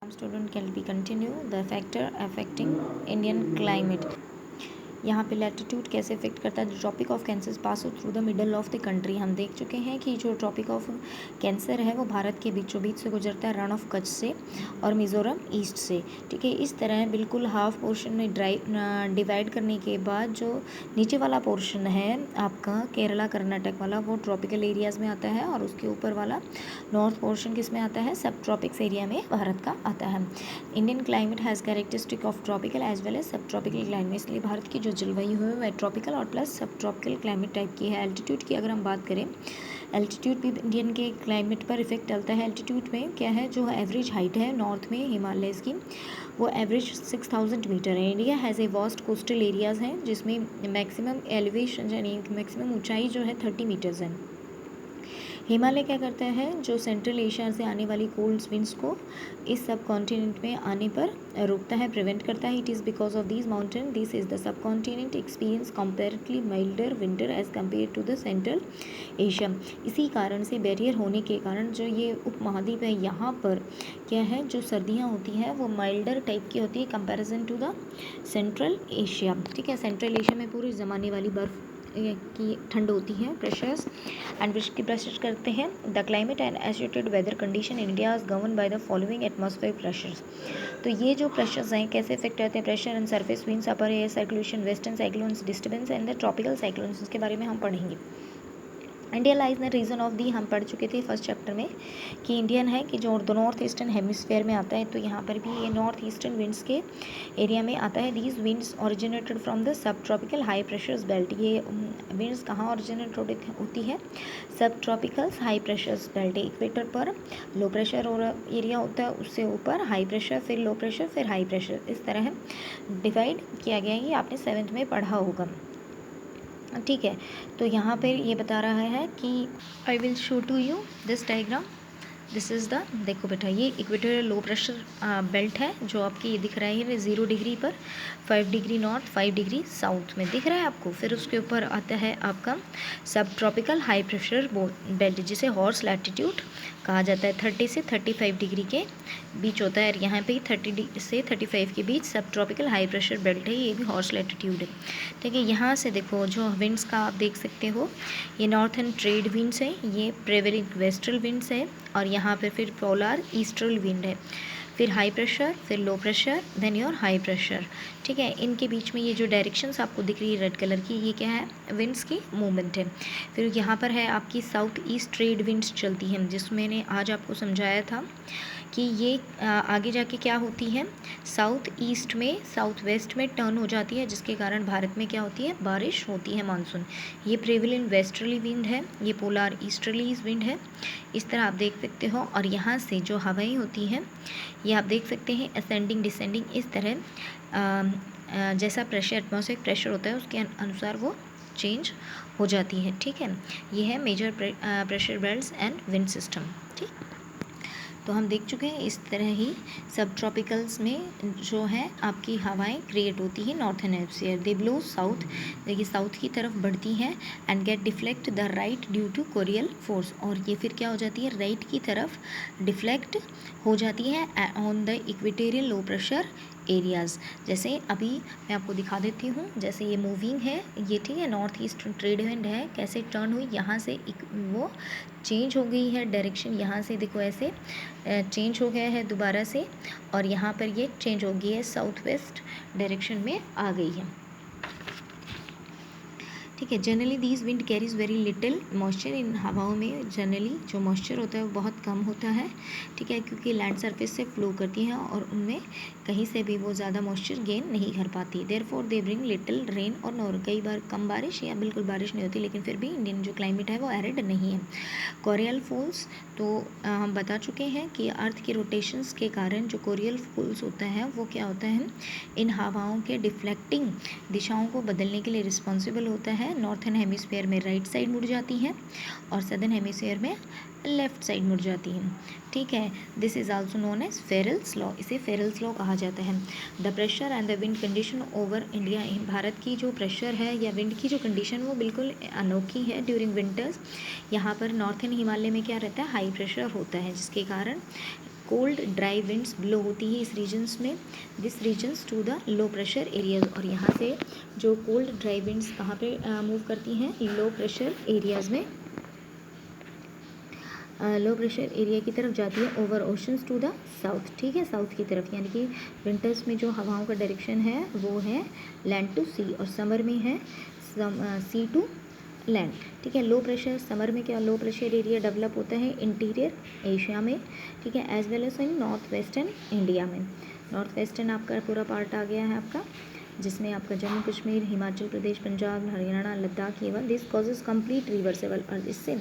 Student can be continue the factor affecting Indian climate. यहाँ पे latitude कैसे effect करता है. Tropic of Cancer pass through the middle of the country. हम देख चुके हैं कि जो ट्रॉपिक ऑफ कैंसर है वो भारत के बीचों बीच से गुजरता है, रण ऑफ कच्छ से और मिज़ोरम ईस्ट से. ठीक है, इस तरह बिल्कुल हाफ पोर्शन में डिवाइड करने के बाद जो नीचे वाला पोर्शन है आपका केरला कर्नाटक वाला वो ट्रॉपिकल एरियाज़ में आता है और उसके ऊपर वाला नॉर्थ पोर्शन किस में आता है, सब ट्रॉपिक्स एरिया में भारत का आता है. Indian climate has characteristic of tropical as well as sub tropical climate. इसलिए भारत की जो जलवायु है वह ट्रॉपिकल और plus sub tropical climate type की है. एल्टीट्यूड की अगर हम बात करें, एल्टीट्यूड भी इंडियन के क्लाइमेट पर इफेक्ट डालता है. एल्टीट्यूड में क्या है, जो एवरेज हाइट है नॉर्थ में हिमालयस की वो एवरेज 6000 मीटर है. India has a vast coastal areas हैं जिसमें मैक्सिमम एलिवेशन यानी मैक्सिमम ऊंचाई जो है 30 मीटर्स है. हिमालय क्या करता है, जो सेंट्रल एशिया से आने वाली कोल्ड विंड्स को इस सब कॉन्टिनेंट में आने पर रोकता है, प्रिवेंट करता है. It is because of this mountain this is the sub continent experience comparatively milder winter as compare to the Central Asia. इसी कारण से बैरियर होने के कारण जो ये उपमहाद्वीप है यहाँ पर क्या है, जो सर्दियाँ होती हैं वो माइल्डर टाइप की होती है comparison to the Central Asia. ठीक है, सेंट्रल एशिया में पूरी जमाने वाली बर्फ़ की ठंड होती है. प्रेशर्स एंड विच की प्रेशर करते हैं. The climate and associated weather condition India is govern by the following atmospheric pressures. तो ये जो प्रेशर्स हैं कैसे इफेक्ट करते हैं, pressure and surface winds, upper air circulation, western cyclones, disturbance and the tropical cyclones, इसके बारे में हम पढ़ेंगे. India lies the region of the, हम पढ़ चुके थे फर्स्ट चैप्टर में कि इंडियन है कि जो नॉर्थ ईस्टर्न हेमिस्फेयर में आता है. तो यहाँ पर भी ये नॉर्थ ईस्टर्न विंड्स के एरिया में आता है. These winds originated from the sub tropical high pressures belt. ये विंड्स कहाँ ओरिजिनेट होती है, सब tropical high pressures belt. Equator पर लो प्रेशर और एरिया होता है, उससे ऊपर हाई प्रेशर, फिर लो प्रेशर, फिर हाई प्रेशर. इस तरह डिवाइड किया गया है. ये आपने 7th में पढ़ा होगा. ठीक है, तो यहाँ पर ये बता रहा है कि I will show to you this diagram. This is the, देखो बेटा ये इक्वेटोरियल लो प्रेशर बेल्ट है जो आपकी ये दिख रहा है 0 डिग्री पर, 5 डिग्री नॉर्थ, 5 डिग्री साउथ में दिख रहा है आपको. फिर उसके ऊपर आता है आपका सब ट्रॉपिकल हाई प्रेशर बेल्ट जिसे हॉर्स लैटिट्यूड कहा जाता है. 30 से 35 डिग्री के बीच होता है. यहाँ पे 30 से 35 के बीच सब ट्रॉपिकल हाई प्रेशर बेल्ट है, ये भी हॉर्स लैटिट्यूड है. ठीक है, यहाँ से देखो जो विंड्स का आप देख सकते हो, ये नॉर्थन ट्रेड विंड्स है, ये प्रेवेलिंग वेस्टर्न विंड्स है और यहाँ पे फिर पोलर ईस्टर्न विंड है, फिर हाई प्रेशर, फिर low pressure, then your high pressure. ठीक है, इनके बीच में ये जो डायरेक्शंस आपको दिख रही है रेड कलर की, ये क्या है, विंड्स की मूवमेंट है. फिर यहाँ पर है आपकी साउथ ईस्ट ट्रेड विंड्स चलती हैं, जिसमें मैंने आज आपको समझाया था कि ये आगे जाके क्या होती है, साउथ ईस्ट में साउथ वेस्ट में टर्न हो जाती है, जिसके कारण भारत में क्या होती है, बारिश होती है, मानसून. ये प्रेवेलेंट वेस्टर्ली विंड है, ये पोलर ईस्टर्ली विंड है. इस तरह आप देख सकते हो. और यहाँ से जो हवाएं होती हैं ये आप देख सकते हैं असेंडिंग डिसेंडिंग, इस तरह जैसा प्रेशर एटमॉस्फेरिक प्रेशर होता है उसके अनुसार वो चेंज हो जाती है. ठीक है, ये है major pressure belts and wind system. ठीक, तो हम देख चुके हैं इस तरह ही सब ट्रॉपिकल्स में जो है आपकी हवाएं क्रिएट होती हैं northern hemisphere. They blow south, देखिए साउथ की तरफ बढ़ती हैं and get deflect the right due to Coriolis force. और ये फिर क्या हो जाती है, राइट की तरफ डिफ्लेक्ट हो जाती है on the equatorial low pressure areas. जैसे अभी मैं आपको दिखा देती हूँ, जैसे ये मूविंग है ये, ठीक है, नॉर्थ ईस्ट ट्रेड विंड है, कैसे टर्न हुई, यहाँ से वो चेंज हो गई है डायरेक्शन, यहाँ से देखो ऐसे चेंज हो गया है दोबारा से, और यहाँ पर ये चेंज हो गई है साउथ वेस्ट डायरेक्शन में आ गई है. ठीक है, generally these wind carries very little moisture. इन हवाओं में जनरली जो मॉइस्चर होता है वो बहुत कम होता है. ठीक है, क्योंकि लैंड सरफेस से फ्लो करती हैं और उनमें कहीं से भी वो ज़्यादा मॉइस्चर गेन नहीं कर पाती. Therefore they bring little rain और कई बार कम बारिश या बिल्कुल बारिश नहीं होती. लेकिन फिर भी इंडियन जो क्लाइमेट है वो एरिड नहीं है. कोरियल फॉल्स, तो हम बता चुके हैं कि अर्थ के रोटेशंस के कारण जो कोरियल फॉल्स होता है वो क्या होता है, इन हवाओं के डिफ्लेक्टिंग दिशाओं को बदलने के लिए रिस्पॉन्सिबल होता है. नॉर्थन हेमिस्फीयर में राइट साइड मुड़ जाती हैं और सदर्न हेमिस्फीयर में लेफ्ट साइड मुड़ जाती हैं. ठीक है, this is also known as Ferrel's law. इसे फेरल्स लॉ कहा जाता है. The pressure and the wind condition over India, Bharat की जो प्रेशर है या विंड की जो कंडीशन वो बिल्कुल अनोखी है ड्यूरिंग विंटर्स. यहाँ पर नॉर्थन हिमालय में क्या रहता है, हाई प्रेशर होता है, जिसके कारण कोल्ड ड्राई विंड्स ब्लो होती है इस रीजन्स में, this regions to the low pressure areas. और यहाँ से जो कोल्ड ड्राई विंड्स कहाँ पे मूव करती हैं, लो प्रेशर एरियाज़ में, लो प्रेशर एरिया की तरफ जाती है, over oceans to the south. ठीक है, साउथ की तरफ, यानी कि विंटर्स में जो हवाओं का डायरेक्शन है वो है लैंड टू सी, और समर में है सी टू लैंड। ठीक है, लो प्रेशर समर में क्या लो प्रेशर एरिया डेवलप होता है इंटीरियर एशिया में, ठीक है, as well as in north western India में। नॉर्थ वेस्टर्न आपका पूरा पार्ट आ गया है आपका, जिसमें आपका जम्मू कश्मीर, हिमाचल प्रदेश, पंजाब, हरियाणा, लद्दाख, ये दिस कॉजेज कंप्लीट रिवर्सेबल। और इससे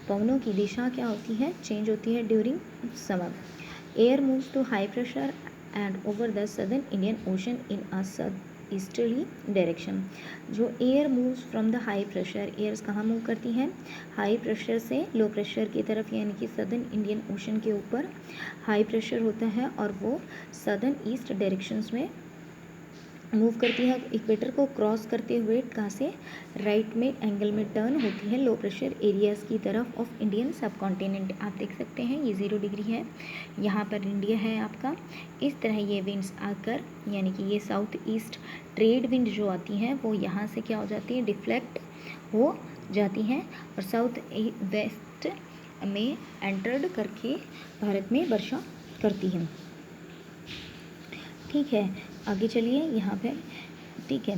पवनों की दिशा क्या होती है, चेंज होती है during summer. Air moves to high pressure and over the southern Indian ocean in a easterly direction. जो air moves from the high pressure, airs कहाँ मूव करती हैं, हाई प्रेशर से लो प्रेशर की तरफ, यानी कि सदर्न इंडियन ओशन के ऊपर हाई प्रेशर होता है और वो सदर्न ईस्ट डायरेक्शंस में मूव करती है, इक्वेटर को क्रॉस करते हुए कहाँ से, राइट में एंगल में टर्न होती है लो प्रेशर एरियाज़ की तरफ ऑफ इंडियन सब कॉन्टिनेंट। आप देख सकते हैं ये 0 डिग्री है, यहाँ पर इंडिया है आपका। इस तरह ये विंड्स आकर, यानी कि ये साउथ ईस्ट ट्रेड विंड जो आती हैं वो यहाँ से क्या हो जाती है, डिफ्लेक्ट हो जाती हैं और साउथ वेस्ट में एंटर्ड करके भारत में वर्षा करती हैं। ठीक है, आगे चलिए यहाँ पे, ठीक है,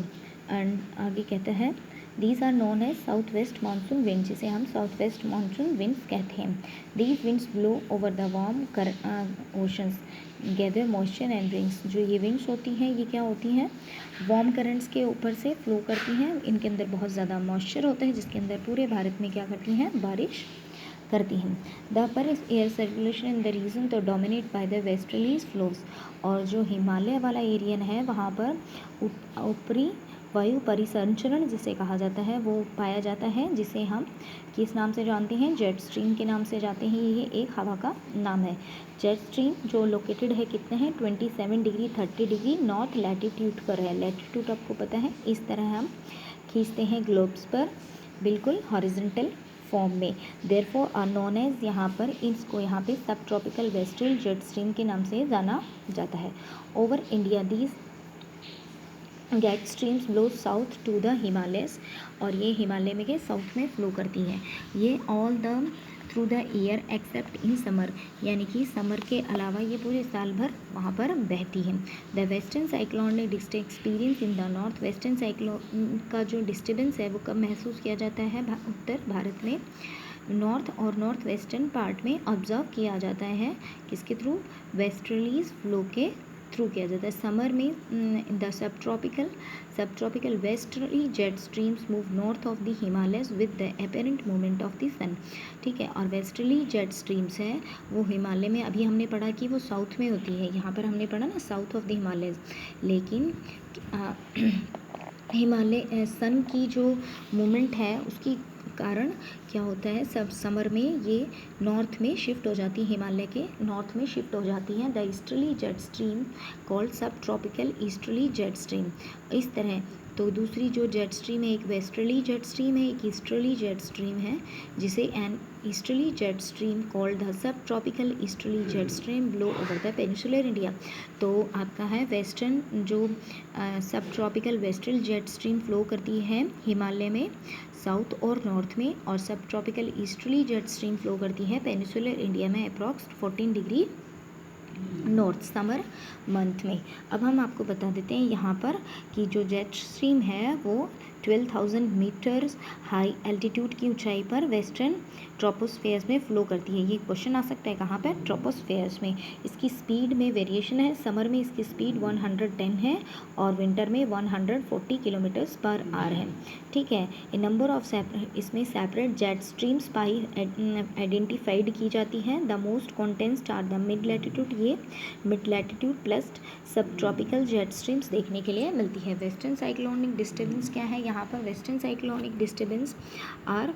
एंड आगे कहता है these are known as south west monsoon wind, जिसे हम साउथ वेस्ट मानसून विंड्स कहते हैं। These winds blow over the warm oceans, gather moisture and rains. जो ये विंड्स होती हैं ये क्या होती हैं, वार्म करंट्स के ऊपर से फ्लो करती हैं, इनके अंदर बहुत ज़्यादा मॉइस्चर होता है जिसके अंदर पूरे भारत में क्या करती हैं, बारिश करती हैं। The upper air circulation in the region to dominate by the westerlies flows. और जो हिमालय वाला एरियन है वहाँ पर ऊपरी वायु परिसंचरण जिसे कहा जाता है वो पाया जाता है, जिसे हम किस नाम से जानते हैं, जेट स्ट्रीम के नाम से जाते हैं। ये एक हवा का नाम है। जेट स्ट्रीम जो लोकेटेड है कितने हैं, 27 डिग्री 30 डिग्री नॉर्थ लैटिट्यूड पर है। लैटिट्यूड आपको पता है, इस तरह हम खींचते हैं ग्लोब्स पर, बिल्कुल हॉरिजॉन्टल फॉर्म में। देयरफॉर आर नोन एज, यहाँ पर इसको यहाँ पे सब ट्रॉपिकल वेस्टर्न जेट स्ट्रीम के नाम से जाना जाता है। Over India these jet streams blow south to the Himalayas, और ये हिमालय में के साउथ में फ्लो करती हैं। ये all the through the year accept in summer, यानी कि समर के अलावा ये पूरे साल भर वहाँ पर बहती हैं। The western cyclonic experience in the north, western cyclone का जो डिस्टर्बेंस है वो कब महसूस किया जाता है, उत्तर भारत में नॉर्थ और नॉर्थ वेस्टर्न पार्ट में ऑब्जर्व किया जाता है, किसके थ्रू, वेस्टर्लीज फ्लो के थ्रू किया जाता है। समर में the sub tropical westerly jet streams move north of the Himalayas with the apparent movement of the sun. ठीक है, और वेस्टर्ली जेट स्ट्रीम्स है वो हिमालय में, अभी हमने पढ़ा कि वो साउथ में होती है, यहाँ पर हमने पढ़ा ना साउथ ऑफ द हिमालयस, लेकिन हिमालय सन की जो मूवमेंट है उसकी कारण क्या होता है, सब समर में ये नॉर्थ में शिफ्ट हो जाती है, हिमालय के नॉर्थ में शिफ्ट हो जाती हैं। The easterly jet stream called सब ट्रॉपिकल ईस्टर्ली जेट स्ट्रीम। इस तरह तो दूसरी जो जेट स्ट्रीम है, एक वेस्टर्ली जेट स्ट्रीम है, एक ईस्टर्ली जेट स्ट्रीम है, जिसे an easterly jet stream called the sub tropical easterly jet stream blow over the peninsular India. तो आपका है वेस्टर्न जो sub tropical western jet stream flow करती है हिमालय में साउथ और नॉर्थ में, और सब tropical easterly jet stream flow करती है पेनिसुलर इंडिया में approx 14 degree north summer month में। अब हम आपको बता देते हैं यहाँ पर कि जो जेट स्ट्रीम है वो 12,000 मीटर्स हाई एल्टीट्यूड की ऊंचाई पर वेस्टर्न ट्रोपोस्फेयर्स में फ्लो करती है। ये क्वेश्चन आ सकता है कहाँ पर, ट्रोपोस्फेयर्स में। इसकी स्पीड में वेरिएशन है, समर में इसकी स्पीड 110 है और विंटर में 140 किलोमीटर्स पर आवर है। ठीक है, ए नंबर ऑफ इसमें सेपरेट जेट स्ट्रीम्स पाई आइडेंटिफाइड की जाती हैं। The most constant are the mid latitude, ये mid latitude plus sub tropical jet streams देखने के लिए मिलती है। वेस्टर्न साइक्लोनिक डिस्टर्बेंस क्या है, यहाँ पर western cyclonic disturbance are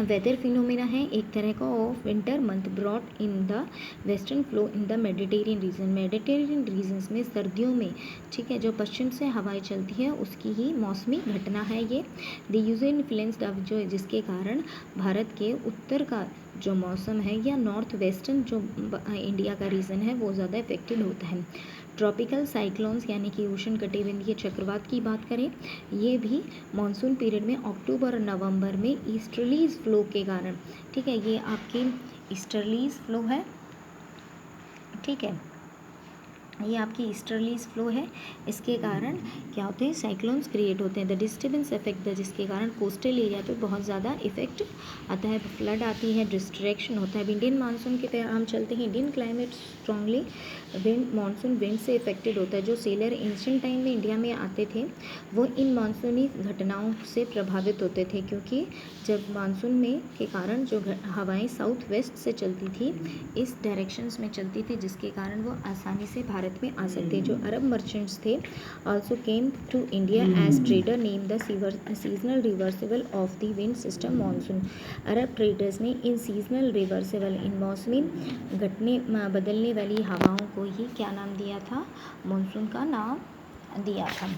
weather phenomena है एक तरह का of winter month brought in the western flow in the Mediterranean region. Mediterranean regions में सर्दियों में, ठीक है, जो पश्चिम से हवाएं चलती है उसकी ही मौसमी घटना है ये। द यूजर इन्फ्लुएंस द जो जिसके कारण भारत के उत्तर का जो मौसम है या नॉर्थ वेस्टर्न जो इंडिया का रीजन है वो ज़्यादा इफेक्टेड होता है। ट्रॉपिकल साइक्लोन्स यानी कि उष्ण कटिबंधीय चक्रवात की बात करें, ये भी मानसून पीरियड में अक्टूबर और नवंबर में ईस्टर्लीज फ्लो के कारण, ठीक है, ये आपकी ईस्टर्लीज फ्लो है, ठीक है, ये आपकी ईस्टर्लीज फ्लो है, इसके कारण क्या होते हैं, साइक्लोन्स क्रिएट होते हैं। द डिस्टर्बेंस इफेक्ट द, जिसके कारण कोस्टल एरिया पे बहुत ज़्यादा इफेक्ट आता है, फ्लड आती है, डिस्ट्रैक्शन होता है। अब इंडियन मानसून के पे हम चलते हैं। Indian climate strongly wind, monsoon wind से इफेक्टेड होता है। जो सेलर एंशिएंट टाइम में इंडिया में आते थे वो इन मानसूनी घटनाओं से प्रभावित होते थे, क्योंकि जब मानसून में के कारण जो हवाएं साउथ वेस्ट से चलती थी, इस डायरेक्शंस में चलती थी, जिसके कारण वो आसानी से भारत में आ सकते। जो अरब मर्चेंट्स थे also came to India as trader name the seasonal reversible of the wind system monsoon. Arab traders ने इन सीजनल रिवर्सिबल, इन मौसमी घटने बदलने वाली हवाओं को ही क्या नाम दिया था, मानसून का नाम दिया था।